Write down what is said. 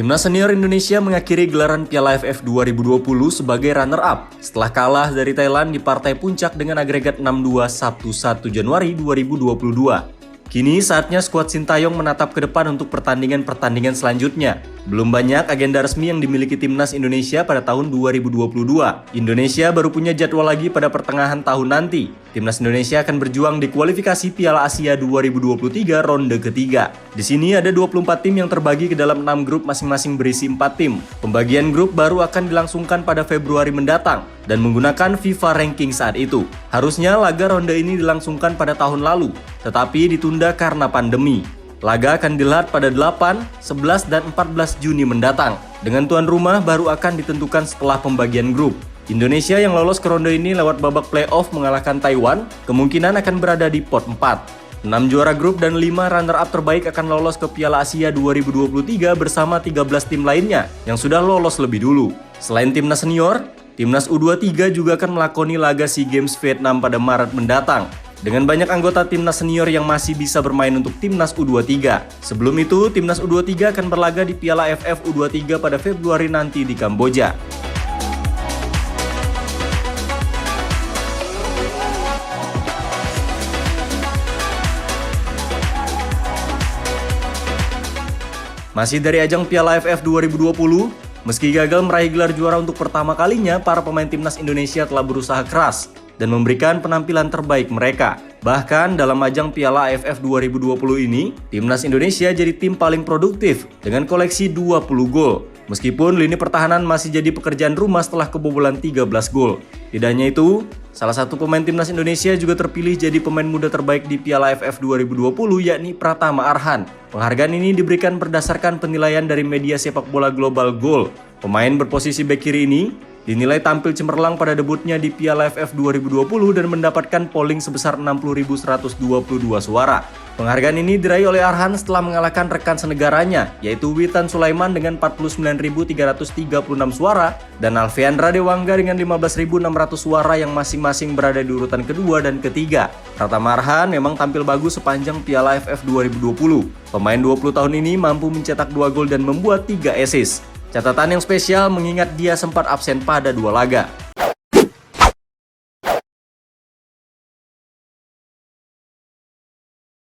Timnas senior Indonesia mengakhiri gelaran Piala AFF 2020 sebagai runner-up setelah kalah dari Thailand di partai puncak dengan agregat 6-2 Sabtu 1 Januari 2022. Kini saatnya skuad Sintayong menatap ke depan untuk pertandingan-pertandingan selanjutnya. Belum banyak agenda resmi yang dimiliki Timnas Indonesia pada tahun 2022. Indonesia baru punya jadwal lagi pada pertengahan tahun nanti. Timnas Indonesia akan berjuang di kualifikasi Piala Asia 2023 ronde ketiga. Di sini ada 24 tim yang terbagi ke dalam 6 grup masing-masing berisi 4 tim. Pembagian grup baru akan dilangsungkan pada Februari mendatang dan menggunakan FIFA ranking saat itu. Harusnya laga ronde ini dilangsungkan pada tahun lalu, tetapi ditunda karena pandemi. Laga akan digelar pada 8, 11, dan 14 Juni mendatang. Dengan tuan rumah baru akan ditentukan setelah pembagian grup. Indonesia yang lolos ke ronde ini lewat babak playoff mengalahkan Taiwan, kemungkinan akan berada di pot 4. 6 juara grup dan 5 runner-up terbaik akan lolos ke Piala Asia 2023 bersama 13 tim lainnya yang sudah lolos lebih dulu. Selain timnas senior, Timnas U23 juga akan melakoni laga SEA Games Vietnam pada Maret mendatang. Dengan banyak anggota timnas senior yang masih bisa bermain untuk timnas U23. Sebelum itu, timnas U23 akan berlaga di Piala AFF U23 pada Februari nanti di Kamboja. Masih dari ajang Piala AFF 2020, meski gagal meraih gelar juara untuk pertama kalinya, para pemain timnas Indonesia telah berusaha keras dan memberikan penampilan terbaik mereka. Bahkan dalam ajang Piala AFF 2020 ini, timnas Indonesia jadi tim paling produktif dengan koleksi 20 gol. Meskipun lini pertahanan masih jadi pekerjaan rumah setelah kebobolan 13 gol. Tidak hanya itu, salah satu pemain timnas Indonesia juga terpilih jadi pemain muda terbaik di Piala AFF 2020 yakni Pratama Arhan. Penghargaan ini diberikan berdasarkan penilaian dari media sepak bola global Goal. Pemain berposisi bek kiri ini dinilai tampil cemerlang pada debutnya di Piala AFF 2020 dan mendapatkan polling sebesar 60.122 suara. Penghargaan ini diraih oleh Arhan setelah mengalahkan rekan senegaranya, yaitu Witan Sulaiman dengan 49.336 suara dan Alfeandra Dewangga dengan 15.600 suara yang masing-masing berada di urutan kedua dan ketiga. Pratama Arhan memang tampil bagus sepanjang Piala AFF 2020. Pemain 20 tahun ini mampu mencetak 2 gol dan membuat 3 assist. Catatan yang spesial mengingat dia sempat absen pada 2 laga.